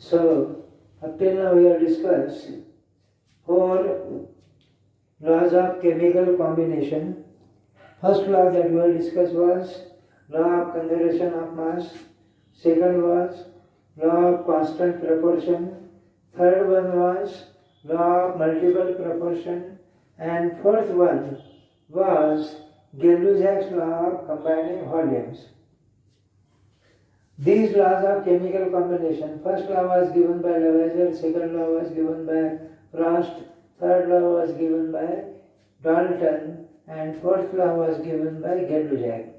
So, up till now we have discussed 4 laws of chemical combination. First law that we have discussed was law of conservation of mass. Second was law of constant proportion. Third one was law of multiple proportion. And fourth one was Gay-Lussac's law of combining volumes. These laws of chemical combination, first law was given by Lavoisier, second law was given by Frost, third law was given by Dalton, and fourth law was given by Gay-Lussac.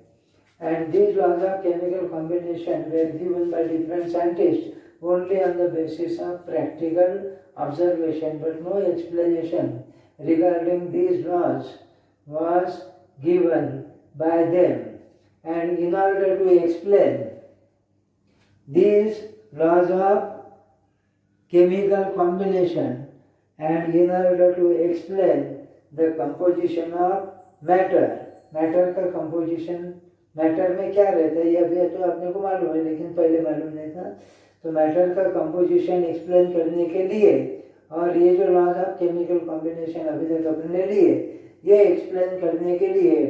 And these laws of chemical combination were given by different scientists only on the basis of practical observation, but no explanation regarding these laws was given by them. And in order to explain these laws of chemical combination and in order to explain the composition of matter का composition, matter में क्या रहता है ये अभी तो आपने को मालूम है लेकिन पहले मालूम नहीं था. तो मैटर का कंपोजिशन एक्सप्लेन करने के लिए और ये जो लॉज ऑफ केमिकल कॉम्बिनेशन अभी तक अपने लिए ये एक्सप्लेन करने के लिए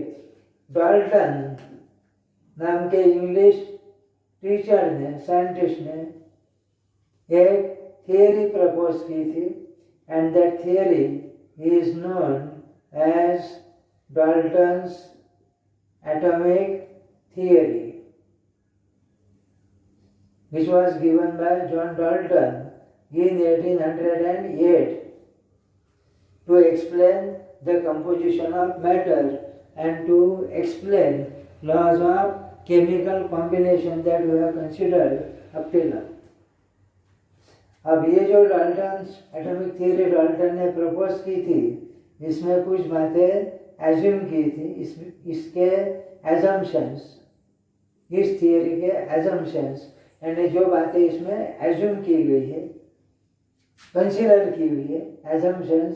डाल्टन नाम के इंग्लिश टीचर ने साइंटिस्ट ने एक थियरी प्रपोज की थी and that theory is known as Dalton's atomic theory, which was given by John Dalton in 1808 to explain the composition of matter and to explain laws of chemical combination that we have considered up till now. अब ये जो Dalton atomic theory Dalton ने propose की थी इसमें कुछ बातें assume की थी. इसके एजम्पशंस, इस थियरी के एजम्पशंस यानी जो बातें इसमें एज्यूम की गई है, कंसीडर की हुई है, एजम्पशंस,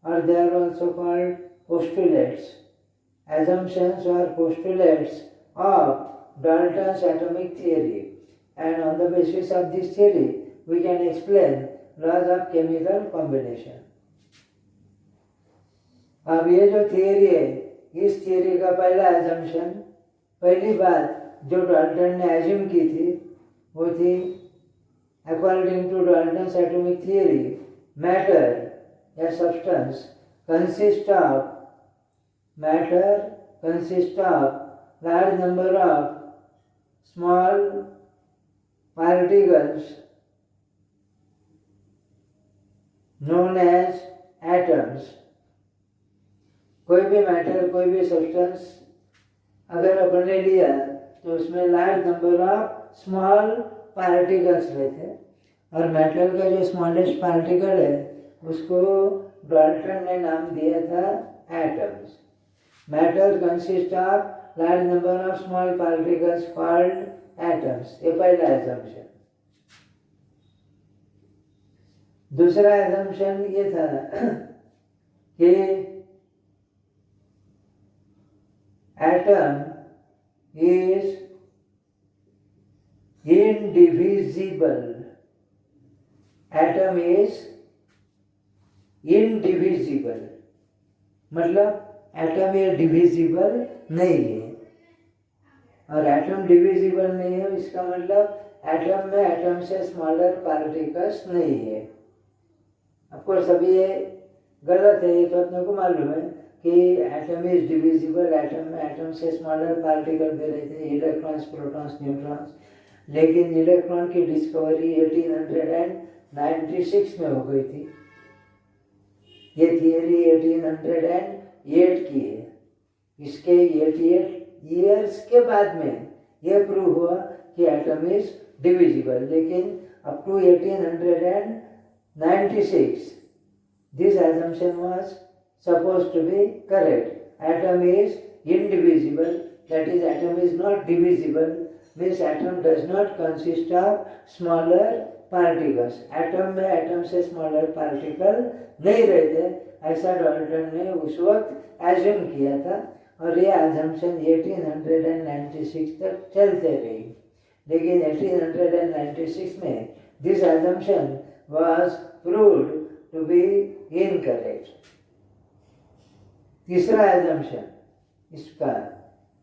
और they are also called postulates. Assumptions और postulates of Dalton's atomic theory, and on the basis of this theory we can explain laws of chemical combination. अब ये जो थियरी है इस थियरी का पहला एजम्पशन, पहली बात जो डाल्टन ने एज्यूम की थी वो थी according to Dalton's atomic theory matter या substance consist of large number of small particles known as atoms. कोई भी मैटर, कोई भी सब्सटेंस अगर अपन ने लिया तो उसमें large number of small particles रहते हैं और मैटर का जो स्मॉलेस्ट पार्टिकल है उसको डाल्टन ने नाम दिया था atoms. Matter consist of large number of small particles called atoms. ये पहला एजम्पशन. दूसरा एजम्पशन ये था कि atom is indivisible. Atom is indivisible. मतलब एटम ये डिविजिबल नहीं है. और एटम डिविजिबल नहीं है इसका मतलब एटम में एटम से स्मॉलर पार्टिकल्स नहीं है. ऑफकोर्स अभी ये गलत है, ये तो अपने को मालूम है कि एटम इज डिविजिबल. एटम में एटम से स्मॉलर पार्टिकल भी रहते हैं, इलेक्ट्रॉन्स, प्रोटॉन्स, न्यूट्रॉन्स. लेकिन इलेक्ट्रॉन की डिस्कवरी 1896 में हो गई थी. ये थियरी 1808 की है. इसके 88 ईयर्स के बाद में ये प्रूव हुआ कि एटम इज डिविजिबल. लेकिन up to 1896 this assumption was supposed to be correct. Atom is indivisible, that is atom is not divisible, means atom does not consist of smaller particles. atom में atom से smaller particle नहीं रहते, ऐसा Dalton ने उस वक्त assume किया था और ये assumption 1896 तक चलते रही. लेकिन 1896 में This assumption was proved to be incorrect. तीसरा assumption इसका,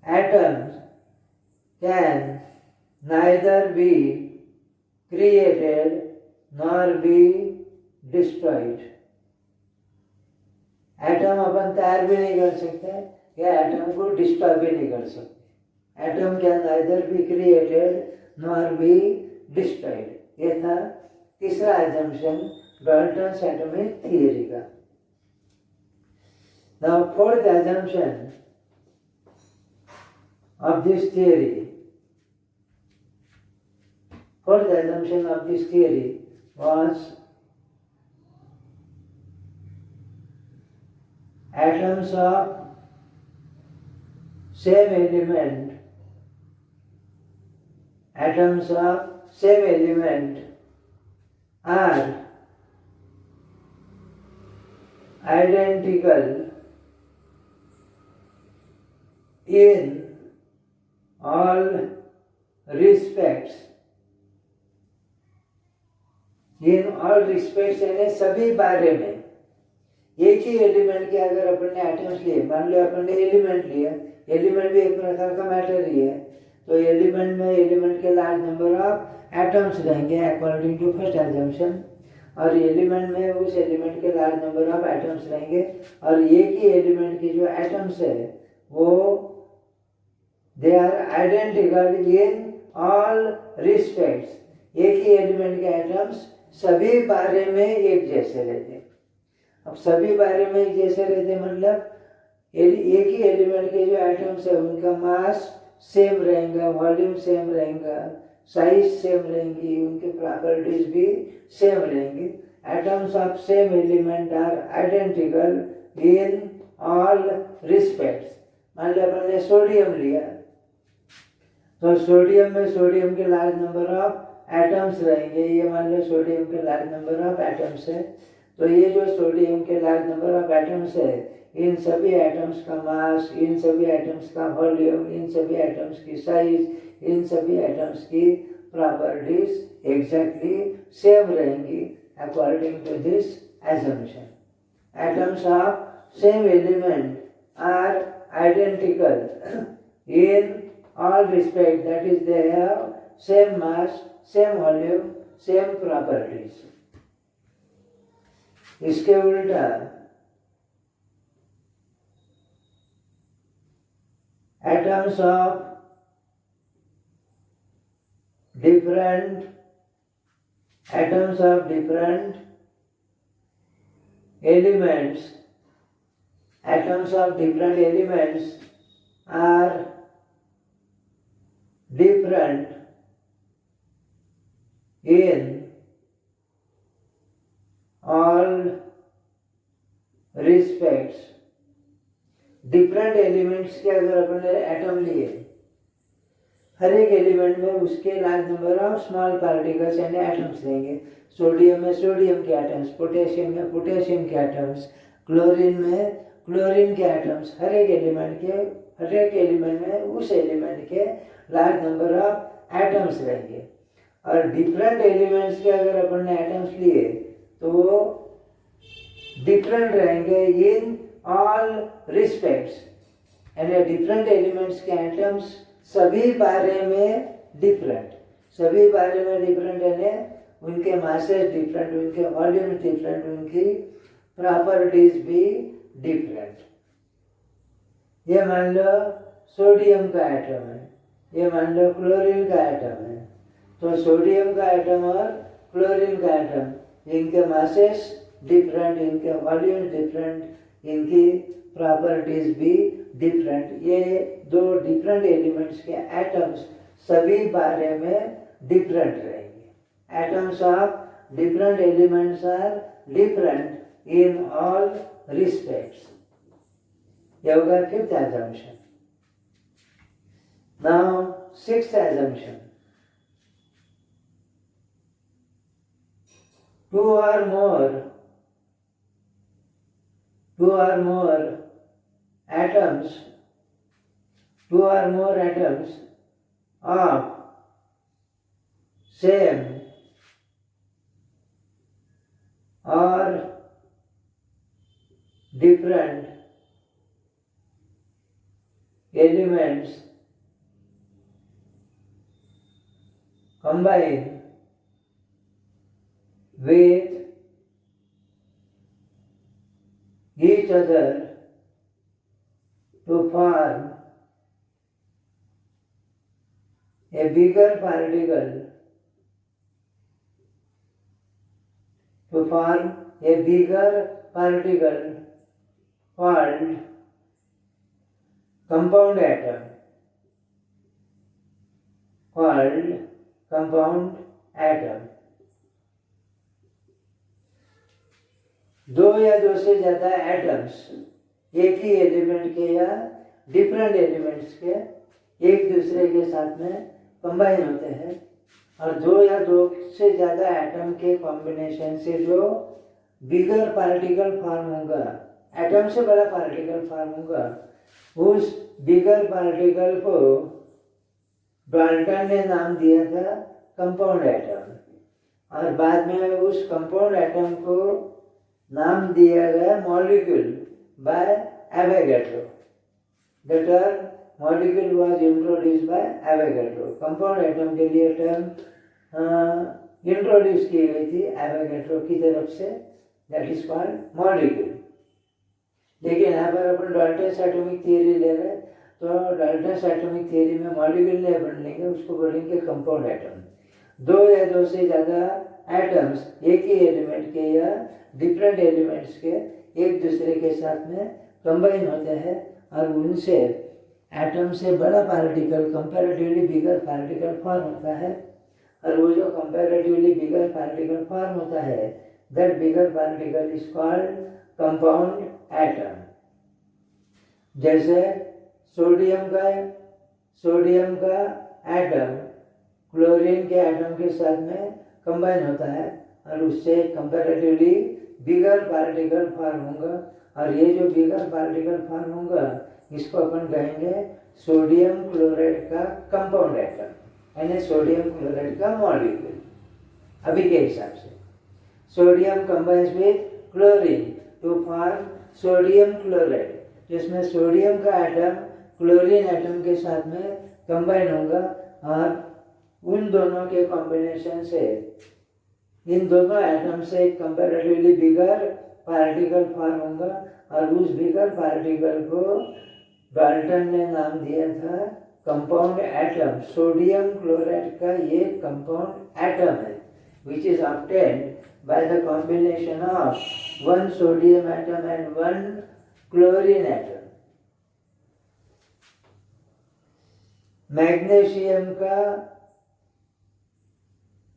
atoms can neither be created nor be destroyed. Atom अपन तैयार भी नहीं कर सकते या एटम को डिस्ट्रॉय भी नहीं कर सकते. Atom can neither be created nor be destroyed. ये था तीसरा एजम्पशन डाल्टन्स एटॉमिक थियरी का. Now fourth assumption of this theory, fourth assumption of this theory was atoms of same element, atoms of same element are identical in all respects. In all respects यानी सभी बारे में. एक ही element के अगर अपन ने एटम्स लिए, मान लो अपन ने एलिमेंट लिया, एलिमेंट भी एक प्रकार का मैटर ही है, तो एलिमेंट में एलिमेंट के लार्ज नंबर ऑफ एटम्स रहेंगे अकॉर्डिंग टू फर्स्ट एजम्पशन, और एलिमेंट में उस एलिमेंट के लार्ज नंबर ऑफ एटम्स रहेंगे, और एक ही एलिमेंट की जो एटम्स है वो they are identical in all respects. एक ही एलिमेंट के एटम्स सभी बारे में एक जैसे रहते हैं. अब सभी बारे में एक जैसे रहते मतलब एक ही एलिमेंट के जो एटम्स है उनका मास सेम रहेगा, वॉल्यूम सेम रहेगा, साइज सेम रहेंगी, उनके प्रॉपर्टीज भी सेम रहेंगी. Atoms of same element are identical in all respects. मान लो अपन ने सोडियम लिया, तो सोडियम में सोडियम के लार्ज नंबर ऑफ एटम्स रहेंगे. ये मान लो सोडियम के लार्ज नंबर ऑफ एटम्स है, तो ये जो सोडियम के लार्ज नंबर ऑफ एटम्स है, इन सभी एटम्स का मास, इन सभी एटम्स का वॉल्यूम, इन सभी एटम्स की साइज, इन सभी एटम्स की प्रॉपर्टीज एग्जैक्टली सेम रहेंगी according to this assumption. Atoms of same element are identical in all respect, that is they have same mass, same volume, same properties. इसके उल्टा atoms of different elements, atoms of different elements are different in all respects. Different elements के अगर अपन ने atom लिए, हर एक element में उसके large number of small particles यानी एटम्स रहेंगे. सोडियम में सोडियम के एटम्स, पोटेशियम में पोटेशियम के एटम्स, क्लोरीन में क्लोरीन के एटम्स. हर एक एलिमेंट में उस एलिमेंट के लार्ज नंबर ऑफ एटम्स रहेंगे. और डिफरेंट एलिमेंट्स के अगर अपन ने एटम्स लिए तो वो डिफरेंट रहेंगे इन ऑल रिस्पेक्ट्स. यानी डिफरेंट एलिमेंट्स के एटम्स सभी बारे में डिफरेंट, सभी बारे में डिफरेंट यानी उनके मासेस डिफरेंट, उनके वॉल्यूम डिफरेंट, उनकी प्रॉपर्टीज भी डिफरेंट. ये मान लो सोडियम का एटम है, ये मान लो क्लोरीन का एटम है, तो सोडियम का एटम और क्लोरीन का एटम, इनके मासेस डिफरेंट, इनके वॉल्यूम डिफरेंट, इनकी प्रॉपर्टीज भी डिफरेंट. ये दो डिफरेंट एलिमेंट्स के एटम्स सभी बारे में डिफरेंट रहेंगे. Atoms of different elements are different in all respects. ये होगा fifth assumption. Now sixth assumption. Two or more atoms of same or different elements combine with each other to form a bigger particle, called compound atom, दो या दो से ज्यादा atoms एक ही element के या डिफरेंट एलिमेंट्स के एक दूसरे के साथ में कंबाइन होते हैं और दो या दो से ज्यादा एटम के कॉम्बिनेशन से जो बिगर पार्टिकल फॉर्म होगा, एटम से बड़ा पार्टिकल फॉर्म होगा, उस बिगर पार्टिकल को डाल्टन ने नाम दिया था कंपाउंड एटम और बाद में उस कंपाउंड एटम को नाम दिया गया molecule by Avogadro. The term molecule was introduced by Avogadro. Compound atom के लिए टर्म इंट्रोड्यूस की गई थी एवोगैड्रो की तरफ से, दैट इज कॉल्ड मॉलिक्यूल. लेकिन यहाँ पर अपन डाल्टन्स एटॉमिक थियरी ले रहे हैं तो डाल्टन्स एटॉमिक थियरी में मॉलिक्यूल नहीं बन लेंगे, उसको बोलेंगे कंपाउंड एटम. दो या दो से ज़्यादा एटम्स एक ही एलिमेंट के या डिफरेंट एलिमेंट्स के एक दूसरे के साथ में कंबाइन होते हैं और उनसे एटम से बड़ा पार्टिकल, कंपैरेटिवली बिगर पार्टिकल फॉर्म होता है और वो जो कंपैरेटिवली बिगर पार्टिकल फॉर्म होता है, that bigger particle is called compound atom. जैसे सोडियम का एटम क्लोरीन के एटम के साथ में कंबाइन होता है और उससे कंपैरेटिवली बिगर पार्टिकल फॉर्म होगा और ये जो बिगर पार्टिकल फॉर्म होगा इसको अपन कहेंगे सोडियम क्लोराइड का कंपाउंड एटम, यानी सोडियम क्लोराइड का मॉलिक्यूल. अभी के हिसाब से sodium combines with chlorine to form sodium chloride, जिसमें सोडियम का एटम क्लोरीन एटम के साथ में कंबाइन होगा और उन दोनों के कॉम्बिनेशन से इन दोनों एटम से एक कंपैरेटिवली बिगर पार्टिकल फॉर्म होगा और उस बिगर पार्टिकल को डाल्टन ने नाम दिया था कंपाउंड एटम. सोडियम क्लोराइड का ये कंपाउंड एटम है which is obtained by the combination of one sodium atom and one chlorine atom. Magnesium का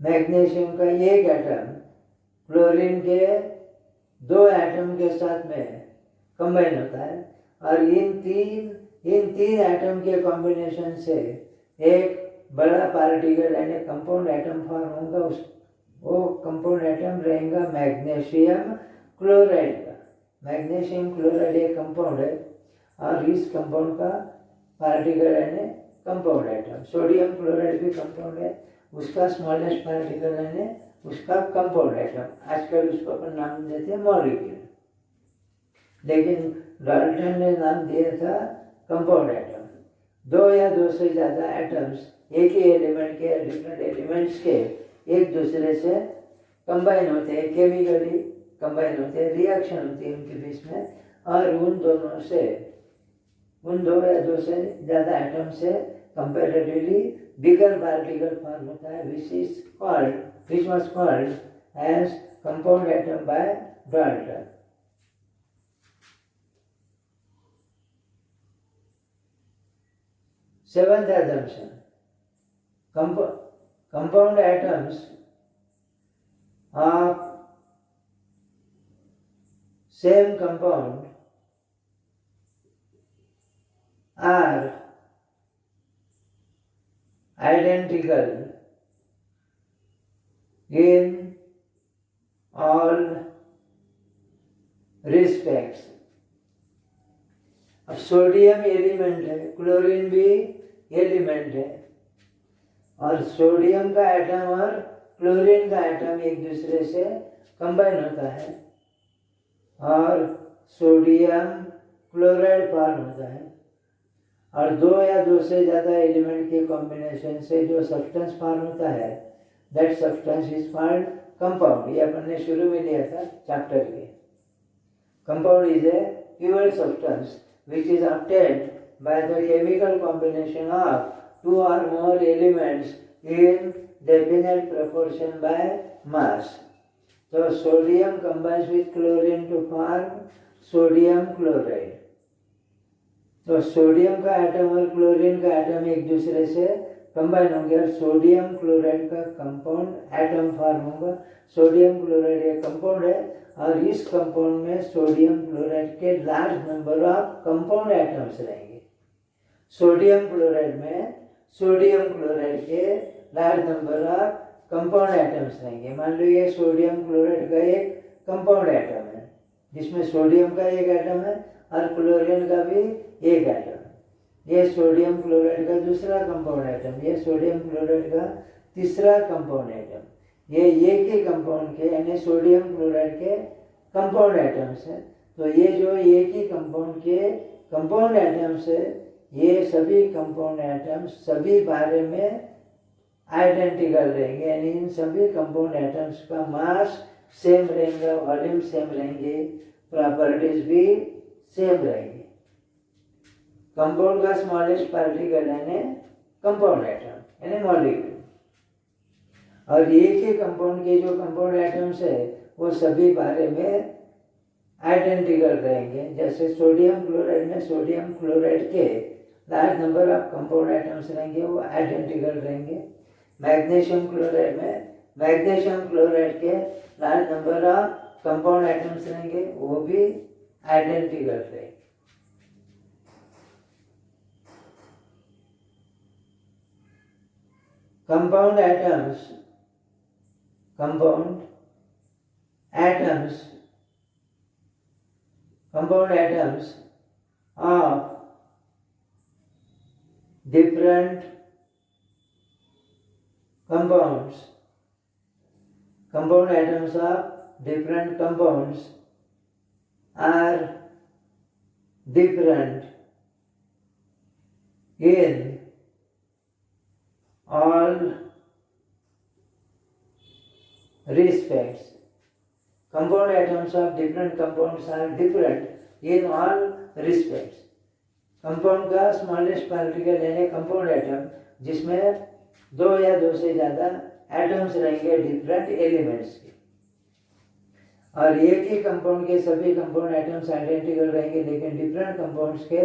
एक एटम क्लोरीन के दो एटम के साथ में कंबाइन होता है और इन तीन एटम के कॉम्बिनेशन से एक बड़ा पार्टिकल यानी कंपाउंड एटम फॉर्म होगा. वो कंपाउंड एटम रहेगा मैग्नीशियम क्लोराइड का. मैग्नीशियम क्लोराइड एक कंपाउंड है और इस कंपाउंड का पार्टिकल यानी कंपाउंड एटम. सोडियम क्लोराइड भी कंपाउंड है, उसका स्मॉलेस्ट पार्टिकल है उसका कंपाउंड एटम. आजकल उसको अपन नाम देते हैं मॉलिक्यूल, लेकिन डाल्टन ने नाम दिया था कंपाउंड एटम. दो या दो से ज़्यादा एटम्स एक ही एलिमेंट के डिफरेंट एलिमेंट्स के एक दूसरे से कंबाइन होते हैं, केमिकली कंबाइन होते हैं, रिएक्शन होती है उनके बीच में और उन दो या दो से ज़्यादा एटम से कंपैरेटिवली बिगर पार्टिकल फॉर्म होता है which was called as compound atom by Dalton. Seventh assumption: compound atoms of same compound are identical in all respects. अब सोडियम एलिमेंट है, क्लोरीन भी एलिमेंट है और सोडियम का एटम और क्लोरीन का एटम एक दूसरे से कंबाइन होता है और सोडियम क्लोराइड फॉर्म होता है। और दो या दो से ज़्यादा एलिमेंट के कॉम्बिनेशन से जो सब्सटेंस फॉर्म होता है, that substance is called compound. ये अपन ने शुरू में लिया था चैप्टर के। Compound is a pure substance which is obtained by the chemical combination of two or more elements in definite proportion by mass. So sodium combines with chlorine to form sodium chloride. तो sodium का atom और chlorine का atom एक दूसरे से combine होंगे और sodium chloride का कंपाउंड एटम फॉर्म होगा। सोडियम क्लोराइड एक कंपाउंड है और इस कंपाउंड में सोडियम क्लोराइड के large number of compound atoms रहेंगे। सोडियम क्लोराइड में सोडियम क्लोराइड के large number of compound atoms रहेंगे। मान लो ये सोडियम क्लोराइड का एक कंपाउंड एटम है जिसमें सोडियम का एक एटम है और क्लोरीन का भी एक एटम है। ये सोडियम क्लोराइड का दूसरा कंपाउंड एटम, ये सोडियम क्लोराइड का तीसरा कंपाउंड एटम। ये एक ही कंपाउंड के यानी सोडियम क्लोराइड के कंपाउंड एटम्स हैं। तो ये जो एक ही कंपाउंड के कंपाउंड एटम्स है, ये सभी कंपाउंड एटम्स सभी बारे में आइडेंटिकल रहेंगे, यानी इन सभी कंपाउंड एटम्स का मास सेम रहेगा, वॉल्यूम सेम रहेंगे, प्रॉपर्टीज भी सेम रहेंगे। कंपाउंड का स्मॉलेस्ट पार्टिकल यानी कंपाउंड एटम यानी मॉलिक्यूल। और एक ही कंपाउंड के जो कंपाउंड एटम्स है वो सभी बारे में आइडेंटिकल रहेंगे। जैसे सोडियम क्लोराइड में सोडियम क्लोराइड के large number of compound atoms रहेंगे, वो आइडेंटिकल रहेंगे। मैग्नीशियम क्लोराइड में मैग्नीशियम क्लोराइड के large number of compound atoms रहेंगे, वो भी आइडेंटिकल रहेंगे। Compound atoms of different compounds, compound atoms of different compounds are different in all respects. Compound atoms of different compounds are different in all respects. Compound का smallest particle यानी compound atom जिसमें दो या दो से ज़्यादा atoms रहेंगे different elements के, और एक ही कंपाउंड के सभी कंपाउंड एटम्स आइडेंटिकल रहेंगे, लेकिन डिफरेंट कंपाउंड्स के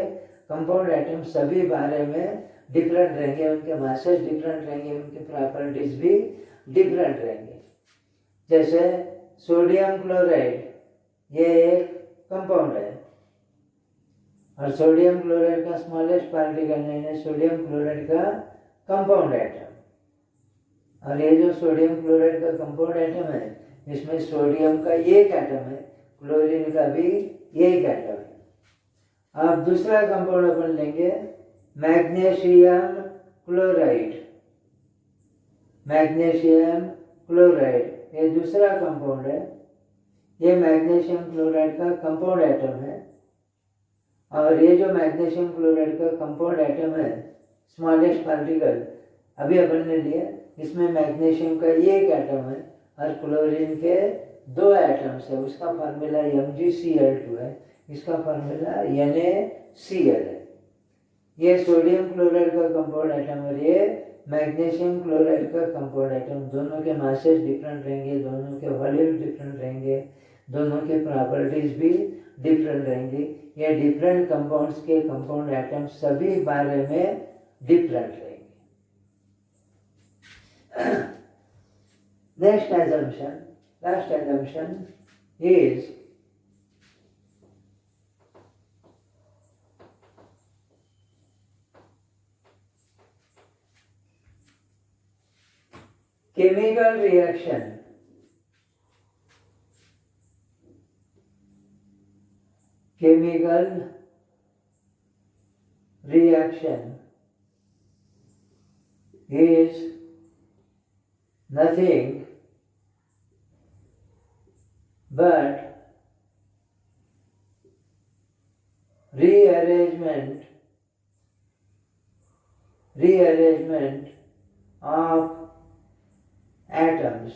कंपाउंड एटम्स सभी बारे में डिफरेंट रहेंगे, उनके मासेस डिफरेंट रहेंगे, उनके प्रॉपर्टीज भी डिफरेंट रहेंगे। जैसे सोडियम क्लोराइड ये एक कंपाउंड है और सोडियम क्लोराइड का स्मॉलेस्ट पार्टिकल है सोडियम क्लोराइड का कंपाउंड एटम। और ये जो सोडियम क्लोराइड का कंपाउंड एटम है इसमें सोडियम का एक एटम है, क्लोरीन का भी एक एटम है। अब दूसरा कंपाउंड अपन लेंगे मैग्नीशियम क्लोराइड। मैग्नीशियम क्लोराइड ये दूसरा कंपाउंड है। ये मैग्नीशियम क्लोराइड का कंपाउंड एटम है और ये जो मैग्नीशियम क्लोराइड का कंपाउंड एटम है स्मॉलेस्ट पार्टिकल अभी अपन ने लिया, इसमें मैग्नीशियम का एक एटम है और क्लोरीन के दो एटम्स है। उसका फार्मूला MgCl2 है, इसका फार्मूला NaCl है। ये सोडियम क्लोराइड का कंपाउंड एटम और ये मैग्नीशियम क्लोराइड का कंपाउंड एटम, दोनों के मासेस डिफरेंट रहेंगे, दोनों के वॉल्यूम डिफरेंट रहेंगे, दोनों के प्रॉपर्टीज भी डिफरेंट रहेंगी। ये डिफरेंट कंपाउंड्स के कंपाउंड एटम सभी बारे में डिफरेंट रहेंगे। Next assumption, last assumption is chemical reaction is nothing but rearrangement of atoms.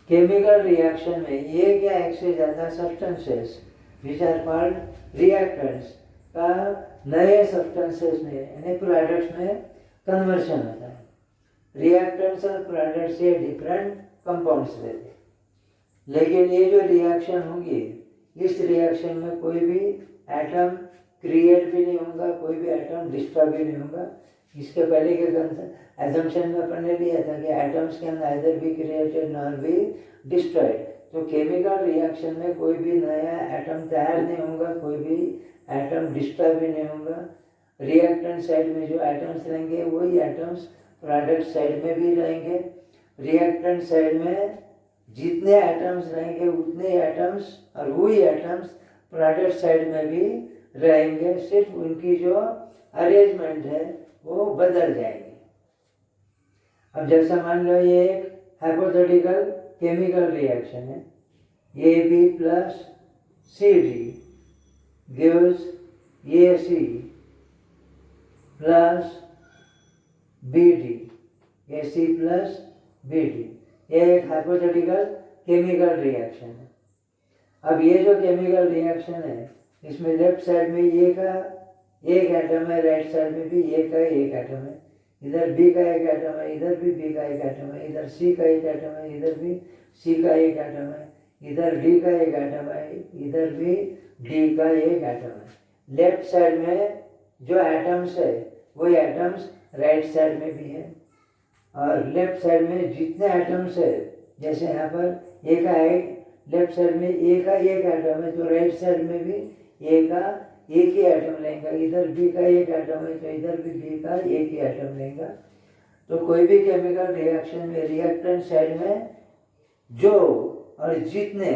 Chemical reaction में ये क्या एक से ज़्यादा substances which are called reactants का नए सब्सटेंसेस में यानी प्रोडक्ट्स में कन्वर्शन होता है। रिएक्टेंट्स और प्रोडक्ट्स ये डिफरेंट कंपाउंड्स रहते हैं, लेकिन ये जो रिएक्शन होंगी इस रिएक्शन में कोई भी एटम क्रिएट भी नहीं होगा, कोई भी एटम डिस्टर्ब भी नहीं होगा। इसके पहले के एजम्पशन में अपन ने लिया था कि atoms can neither be created nor be destroyed. तो केमिकल रिएक्शन में कोई भी नया एटम तैयार नहीं होगा, कोई भी एटम डिस्टर्ब भी नहीं होगा। रिएक्टेंट साइड में जो एटम्स रहेंगे वही एटम्स प्रोडक्ट साइड में भी रहेंगे। रिएक्टेंट साइड में जितने एटम्स रहेंगे उतने एटम्स और वही एटम्स प्रोडक्ट साइड में भी रहेंगे, सिर्फ उनकी जो अरेंजमेंट है वो बदल जाएंगे। अब जैसा मान लो ये एक हाइपोथेटिकल केमिकल रिएक्शन है, AB plus CD gives AC plus BD, AC plus BD, ये एक हाइपोथेटिकल केमिकल रिएक्शन है। अब ये जो केमिकल रिएक्शन है इसमें लेफ्ट साइड में ए का एक एटम है, राइट साइड में भी ए का एक एटम है, इधर बी का एक एटम है, इधर भी बी का एक एटम है, इधर सी का एक एटम है, इधर भी सी का एक एटम है, इधर डी का एक एटम है, इधर भी डी का एक एटम है। लेफ्ट साइड में जो एटम्स है वही एटम्स राइट साइड में भी है, और लेफ्ट साइड में जितने एटम्स है जैसे यहाँ पर ए का एक लेफ्ट साइड में ए का एक एटम है तो राइट साइड में भी ए का एक ही एटम लेगा, इधर बी का एक एटम है तो इधर भी बी का एक ही एटम लेगा। तो कोई भी केमिकल रिएक्शन में रिएक्टेंट साइड में जो और जितने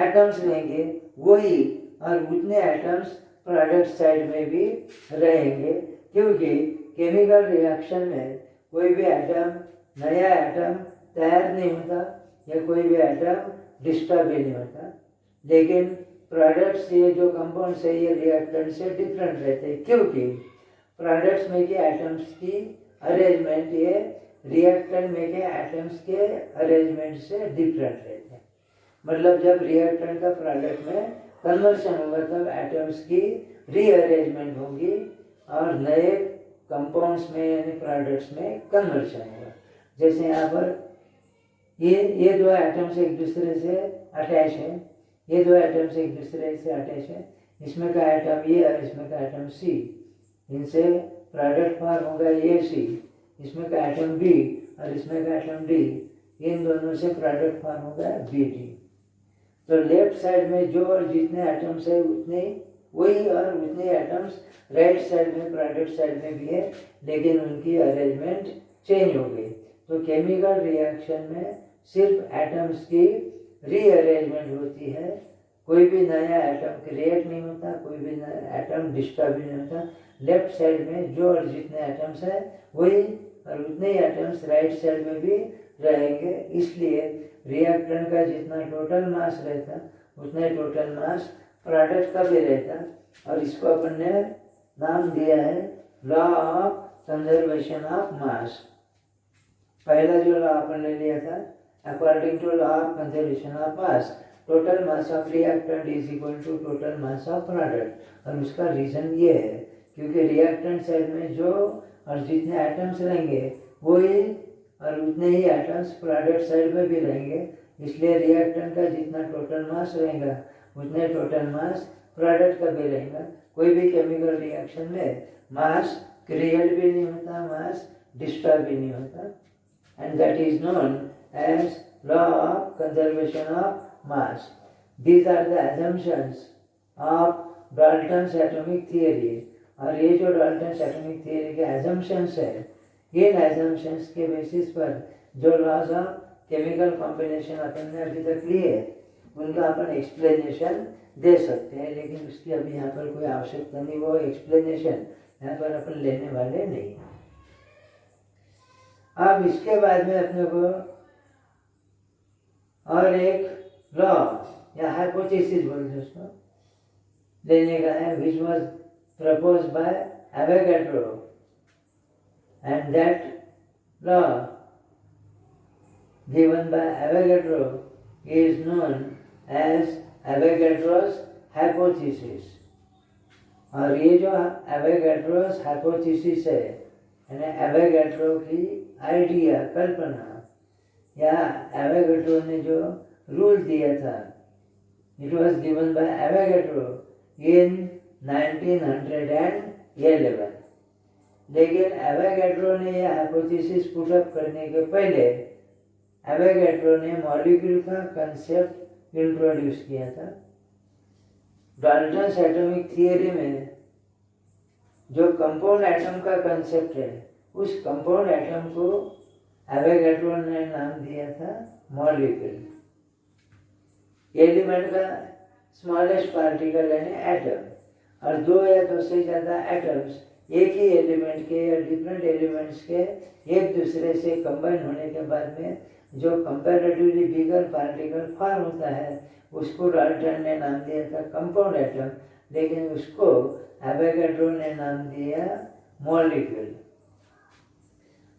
एटम्स लेंगे वही और उतने एटम्स प्रोडक्ट साइड में भी रहेंगे, क्योंकि केमिकल रिएक्शन में कोई भी एटम नया एटम तैयार नहीं होता या कोई भी एटम डिस्टर्ब भी नहीं होता। लेकिन प्रोडक्ट्स ये जो कंपाउंड्स है ये रिएक्टेंट से डिफरेंट रहते हैं, क्योंकि प्रोडक्ट्स में के एटम्स की अरेंजमेंट ये रिएक्टेंट में के एटम्स के अरेंजमेंट से डिफरेंट रहते हैं। मतलब जब रिएक्टेंट का प्रोडक्ट में कन्वर्शन होगा तब एटम्स की रीअरेंजमेंट होगी और नए कंपाउंड्स में यानी प्रोडक्ट्स में कन्वर्शन होगा। जैसे यहाँ पर ये दो एटम्स एक दूसरे से अटैच है, ये दो एटम्स एक दूसरे से अटैच है, इसमें का एटम ये और इसमें का एटम सी, इनसे प्रोडक्ट फॉर्म होगा ये सी, इसमें का एटम बी और इसमें का एटम डी, इन दोनों से प्रोडक्ट फॉर्म होगा बी डी। तो लेफ्ट साइड में जो और जितने एटम्स है उतने वही और उतने एटम्स राइट साइड में प्रोडक्ट साइड में भी है, लेकिन उनकी अरेंजमेंट चेंज हो गई। तो केमिकल रिएक्शन में सिर्फ एटम्स की रीअरेंजमेंट होती है, कोई भी नया एटम क्रिएट नहीं होता, कोई भी नया एटम डिस्टर्ब नहीं होता। लेफ्ट साइड में जो और जितने एटम्स है वही और उतने ही एटम्स राइट साइड में भी रहेंगे। इसलिए रिएक्टेंट का जितना टोटल मास रहता उतना ही टोटल मास प्रोडक्ट का भी रहता, और इसको अपन ने नाम दिया है law of conservation of mass. पहला जो लॉ अपन ने लिया था according to law of conservation of mass, total mass of reactant is equal to total mass of product. और उसका रीजन ये है क्योंकि रिएक्टेंट साइड में जो और जितने एटम्स रहेंगे वही और उतने ही एटम्स प्रोडक्ट साइड में भी रहेंगे, इसलिए रिएक्टेंट का जितना टोटल मास रहेगा उतने टोटल मास प्रोडक्ट का भी रहेगा। कोई भी केमिकल रिएक्शन में मास क्रिएट भी नहीं होता, मास डिस्टर्ब भी नहीं होता, and that is known as law of conservation of mass. These are the assumptions of Dalton's atomic theory. और ये जो डाल्टन्स एटॉमिक थियरी के assumptions है, इन assumptions के बेसिस पर जो laws of chemical combination अपन ने अभी तक लिए उनका अपन एक्सप्लेनेशन दे सकते हैं, लेकिन उसकी अभी यहाँ पर कोई आवश्यकता नहीं, वो एक्सप्लेनेशन यहाँ पर अपन लेने वाले नहीं। अब इसके बाद में अपने को और एक लॉ या हाइपोथेसिस बोलते उसको लेने का है, which was propose by Avogadro, and that law given by Avogadro is known as Avogadro's hypothesis. और ये जो Avogadro's hypothesis है, यानी एवोगैड्रो की आइडिया, कल्पना, या एवोगैड्रो ने जो रूल दिया था, it was given by Avogadro in 1911. लेकिन एवोगैड्रो ने यह हाइपोथेसिस पुट अप करने के पहले एवोगैड्रो ने मॉलिक्यूल का कंसेप्ट इंट्रोड्यूस किया था। डाल्टन्स एटॉमिक थियरी में जो कंपाउंड एटम का कंसेप्ट है, उस कंपाउंड एटम को एवोगैड्रो ने नाम दिया था मॉलिक्यूल। एलिमेंट का स्मॉलेस्ट पार्टिकल यानी एटम, और दो या दो से ज़्यादा एटम्स एक ही एलिमेंट के या डिफरेंट एलिमेंट्स के एक दूसरे से कंबाइन होने के बाद में जो कंपैरेटिवली बिगर पार्टिकल फॉर्म होता है, उसको डाल्टन ने नाम दिया था कंपाउंड एटम, लेकिन उसको एवोगैड्रो ने नाम दिया मॉलिक्यूल।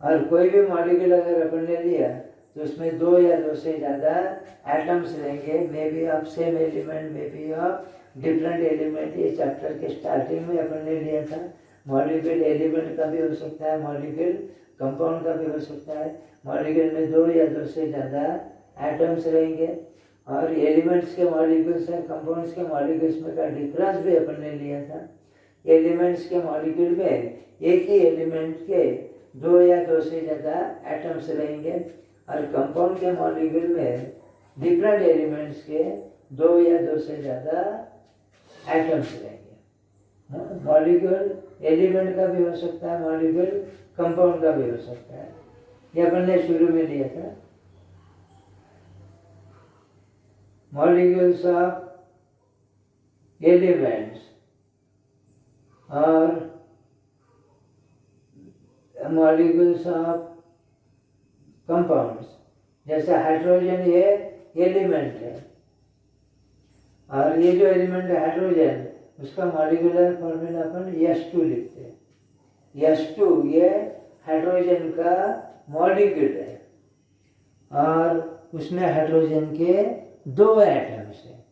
और कोई भी मॉलिक्यूल अगर अपन ने लिया तो उसमें दो या दो से ज़्यादा एटम्स रहेंगे, may be of same element, may be of different element. ये चैप्टर के स्टार्टिंग में अपन ने लिया था। मॉलिक्यूल एलिमेंट का भी हो सकता है, मॉलिक्यूल कंपाउंड का भी हो सकता है। मॉलिक्यूल में दो या दो से ज़्यादा एटम्स रहेंगे, और एलिमेंट्स के मॉलिक्यूल्स और कंपाउंड्स के मॉलिक्यूल्स में का डिफरेंस भी अपन ने लिया था। एलिमेंट्स के मॉलिक्यूल में एक ही एलिमेंट के दो या दो से ज़्यादा एटम्स रहेंगे, और कंपाउंड के मॉलिक्यूल में डिफरेंट एलिमेंट्स के दो या दो से ज़्यादा एटम्स रहेंगे। मॉलिक्यूल एलिमेंट का भी हो सकता है, मॉलिक्यूल कंपाउंड का भी हो सकता है। ये अपन ने शुरू में लिया था। मॉलिक्यूल्स ऑफ एलिमेंट्स और मॉलिक्यूल्स ऑफ कंपाउंड्स, जैसे हाइड्रोजन ये एलिमेंट है, और ये जो एलिमेंट है हाइड्रोजन, उसका मॉलिक्यूलर फॉर्मूला अपन H2 लिखते हैं। H2 ये हाइड्रोजन का मॉलिक्यूल है, और उसमें हाइड्रोजन के दो एटम्स हैं।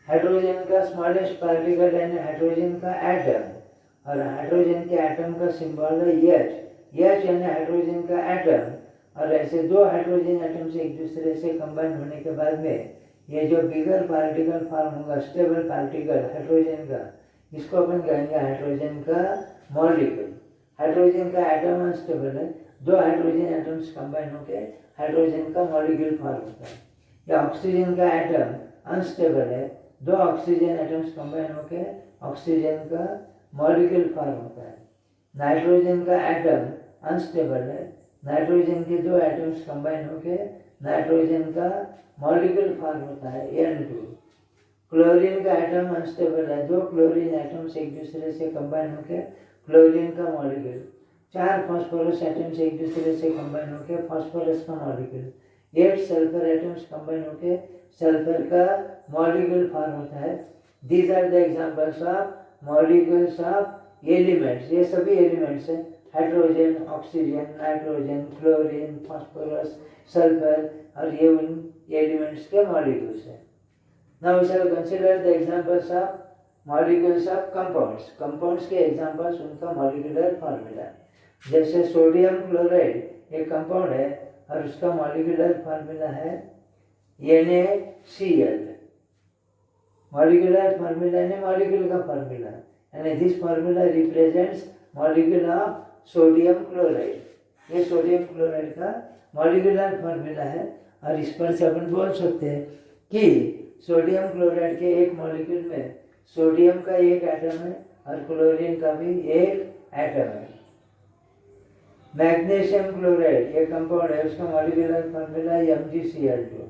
हाइड्रोजन का स्मॉलेस्ट पार्टिकल यानी हाइड्रोजन का एटम, और हाइड्रोजन के एटम का सिंबल है H। H यानी हाइड्रोजन का एटम, और ऐसे दो हाइड्रोजन एटम्स एक दूसरे से कंबाइन होने के बाद में ये जो बिगर पार्टिकल फॉर्म होगा, स्टेबल पार्टिकल हाइड्रोजन का, इसको अपन कहेंगे हाइड्रोजन का मॉलिक्यूल। हाइड्रोजन का एटम अनस्टेबल है, दो हाइड्रोजन एटम्स कंबाइन होकर हाइड्रोजन का मॉलिक्यूल फॉर्म होता है। या ऑक्सीजन का एटम अनस्टेबल है, दो ऑक्सीजन एटम्स कंबाइन होकर ऑक्सीजन का मॉलिक्यूल फॉर्म होता है। नाइट्रोजन का एटम अनस्टेबल है, नाइट्रोजन के दो एटम्स कंबाइन होकर नाइट्रोजन का मॉलिक्यूल फॉर्म होता है N2। क्लोरीन का एटम अनस्टेबल है, दो क्लोरीन एटम्स एक दूसरे से कंबाइन होकर क्लोरीन का मॉलिक्यूल। चार फॉस्फोरस एटम्स एक दूसरे से कंबाइन होकर फॉस्फोरस का मॉलिक्यूल। 8 सल्फर एटम्स कंबाइन होकर सल्फर का मॉलिक्यूल फॉर्म होता है। These are the examples of molecules of elements. ये सभी एलिमेंट्स हैं, hydrogen, oxygen, nitrogen, chlorine, phosphorus, sulphur, और ये उन एलिमेंट्स के मॉलिक्यूल्स हैं। Now we shall consider the examples of molecules of compounds. Compounds के एग्जांपल्स, उनका मॉलिक्यूलर फार्मूला। जैसे सोडियम क्लोराइड एक कंपाउंड है, और उसका मॉलिक्यूलर फार्मूला है NaCl। मॉलिक्यूलर फार्मूला यानी मॉलिक्यूल का फार्मूला, यानी this formula represents molecule of sodium chloride. ये सोडियम क्लोराइड का मॉलिक्यूलर फार्मूला है, और इस पर से अपन बोल सकते हैं कि सोडियम क्लोराइड के एक मॉलिक्यूल में सोडियम का एक एटम है, और क्लोरीन का भी एक एटम है। मैग्नीशियम क्लोराइड ये कंपाउंड है, उसका मॉलिक्यूलर फार्मूला MgCl2।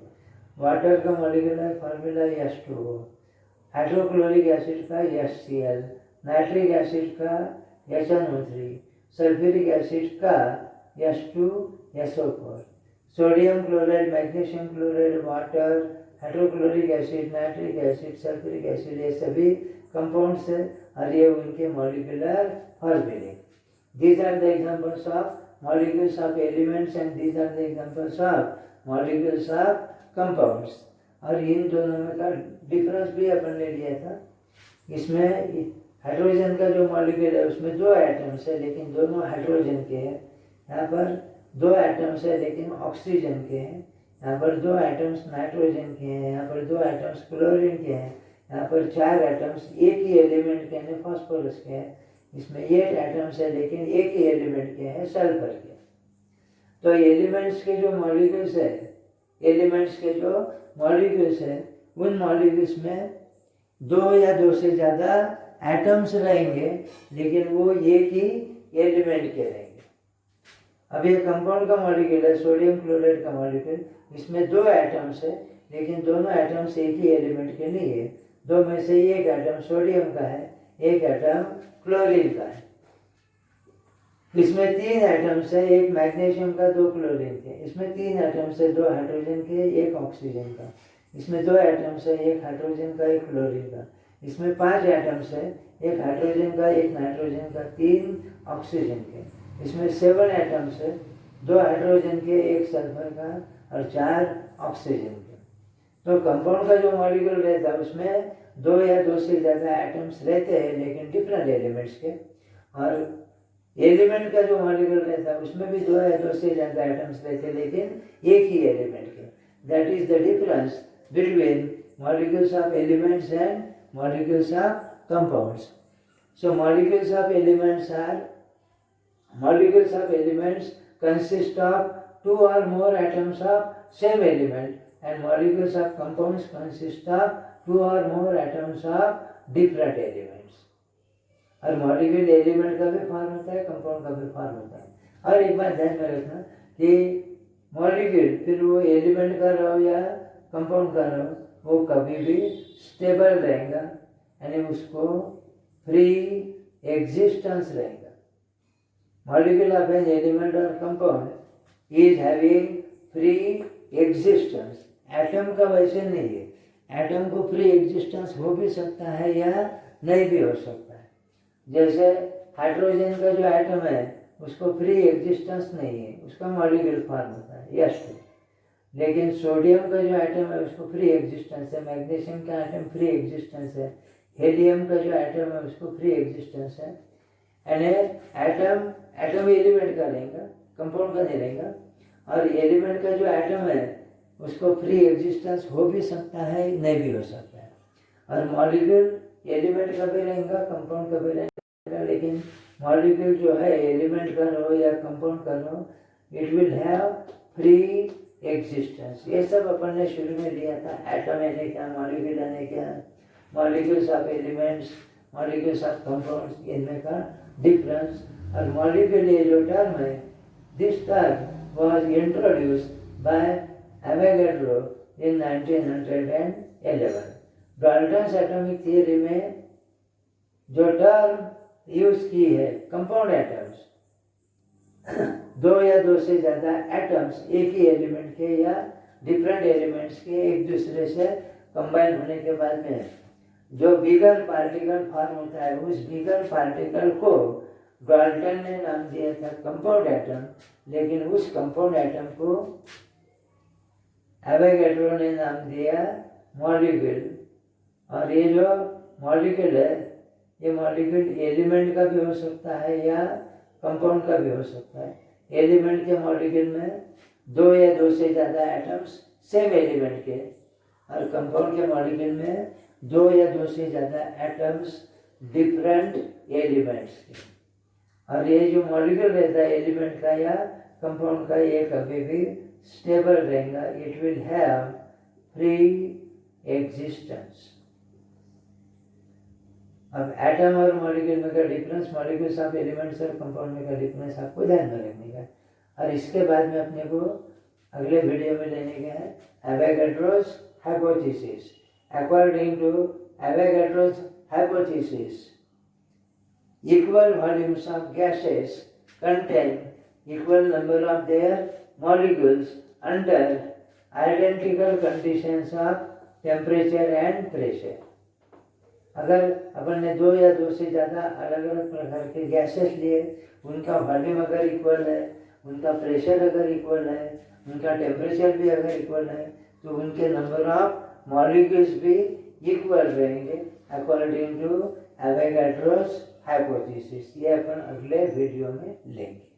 वाटर का molecular formula H2O। Hydrochloric acid का HCl, नाइट्रिक एसिड का HNO3, सल्फ्यूरिक एसिड का H2SO4। Sodium chloride, magnesium chloride, water, hydrochloric acid, nitric acid, sulphuric acid, ये सभी कंपाउंड्स है और ये उनके मॉलिक्यूलर फॉर्मूले. These are the examples of molecules of elements and these are the examples of molecules of compounds. और इन दोनों में का डिफरेंस भी अपन ने लिया था. इसमें हाइड्रोजन का जो मॉलिक्यूल है उसमें 2 एटम्स है लेकिन दोनों हाइड्रोजन के हैं. यहाँ पर 2 एटम्स है लेकिन ऑक्सीजन के हैं. यहाँ पर 2 एटम्स नाइट्रोजन के हैं. यहाँ पर 2 एटम्स क्लोरीन के हैं. यहाँ पर 4 एटम्स एक ही एलिमेंट के हैं, फास्फोरस के हैं. इसमें 8 एटम्स है लेकिन एक ही एलिमेंट के हैं, सल्फर के. तो एलिमेंट्स के जो मॉलिक्यूल्स है उन मॉलिक्यूल्स में 2 या 2 से ज़्यादा एटम्स रहेंगे लेकिन वो एक ही एलिमेंट के रहेंगे. अब ये कंपाउंड का मॉलिक्यूल है, सोडियम क्लोराइड का मॉलिक्यूल. इसमें 2 एटम्स है लेकिन दोनों एटम्स एक ही एलिमेंट के नहीं है. 2 में से एक एटम सोडियम का है, एक एटम क्लोरीन का है. इसमें 3 एटम्स है, एक मैग्नीशियम का, 2 क्लोरीन के. इसमें 3 एटम्स है, 2 हाइड्रोजन के, एक ऑक्सीजन का. इसमें 2 एटम्स है, एक हाइड्रोजन का, एक क्लोरीन का. इसमें 5 एटम्स है, एक हाइड्रोजन का, एक नाइट्रोजन का, 3 ऑक्सीजन के. इसमें 7 एटम्स है, 2 हाइड्रोजन के, एक सल्फर का और 4 ऑक्सीजन के. तो कंपाउंड का जो मॉलिक्यूल रहता है उसमें 2 या 2 से ज़्यादा एटम्स रहते हैं लेकिन डिफरेंट एलिमेंट्स के. और एलिमेंट का जो मॉलिक्यूल रहता है उसमें भी 2 या 2 से ज़्यादा एटम्स रहते हैं लेकिन एक ही एलिमेंट के. That is the difference between molecules of elements and molecules of compounds. So molecules of elements consist of 2 or more atoms of same element and molecules of compounds consist of 2 or more atoms of different elements. और molecule element का भी form होता है, compound का भी form होता है. और एक बात ध्यान में रखना कि मॉलिक्यूल फिर वो एलिमेंट का रहो या कंपाउंड का रहो वो कभी भी स्टेबल रहेगा यानी उसको फ्री एग्जिस्टेंस रहेगा. Molecule of an element or compound is having free existence. Atom का वैसे नहीं है. एटम को फ्री एग्जिस्टेंस हो भी सकता है या नहीं भी हो सकता है. जैसे हाइड्रोजन का जो एटम है उसको फ्री एग्जिस्टेंस नहीं है, उसका मॉलिक्यूल फॉर्म होता है, यस. लेकिन सोडियम का जो एटम है उसको फ्री एग्जिस्टेंस है. मैग्नीशियम का एटम फ्री एग्जिस्टेंस है. हीलियम का जो एटम है उसको फ्री एग्जिस्टेंस है. यानी एटम एलिमेंट का रहेगा, कंपाउंड का नहीं रहेगा. और एलिमेंट का जो एटम है उसको फ्री एग्जिस्टेंस हो भी सकता है, नहीं भी हो सकता है. और मॉलिक्यूल एलिमेंट का भी रहेगा, कंपाउंड का भी रहेगा. लेकिन मॉलिक्यूल जो है एलिमेंट का रहो या कंपाउंड का रहो it will have free existence. ये सब अपन ने शुरू में लिया था. एटम यानी क्या, मॉलिक्यूल यानी क्या, molecules of elements, molecules of compounds, इनमें का डिफरेंस. और मॉलिक्यूल ये जो टर्म है, this term was introduced by Avogadro in 1911. Dalton's atomic theory में जो टर्म यूज की है कंपाउंड एटम्स, 2 या 2 से ज़्यादा एटम्स एक ही एलिमेंट के या डिफरेंट एलिमेंट्स के एक दूसरे से कंबाइन होने के बाद में जो बिगर पार्टिकल फॉर्म होता है उस बिगर पार्टिकल को डाल्टन ने नाम दिया था कंपाउंड एटम. लेकिन उस कंपाउंड एटम को एवोगाड्रो ने नाम दिया मॉलिक्यूल. और ये जो मॉलिक्यूल है ये मॉलिक्यूल एलिमेंट का भी हो सकता है या कंपाउंड का भी हो सकता है. एलिमेंट के मॉलिक्यूल में 2 या 2 से ज़्यादा एटम्स सेम एलिमेंट के और कंपाउंड के मॉलिक्यूल में 2 या 2 से ज़्यादा एटम्स डिफरेंट एलिमेंट्स के. और ये जो मॉलिक्यूल रहता है एलिमेंट का या कंपाउंड का ये कभी भी स्टेबल रहेगा. It will have free existence. अब एटम और मॉलिक्यूल में का डिफरेंस, मॉलिक्यूल्स ऑफ एलिमेंट्स और कंपाउंड में का डिफरेंस आपको ध्यान में रखने का. और इसके बाद में अपने को अगले वीडियो में लेने के हैं Avogadro's hypothesis. According to Avogadro's hypothesis, equal volumes of gases contain equal number of their molecules under identical conditions of temperature and pressure. अगर अपन ने दो या दो से ज़्यादा अलग अलग प्रकार के गैसेस लिए, उनका वॉल्यूम अगर इक्वल है, उनका प्रेशर अगर इक्वल है, उनका टेम्परेचर भी अगर इक्वल है, तो उनके नंबर ऑफ मॉलिक्यूल्स भी इक्वल रहेंगे अकॉर्डिंग टू एवोगाड्रोस हाइपोथेसिस। ये अपन अगले वीडियो में लेंगे।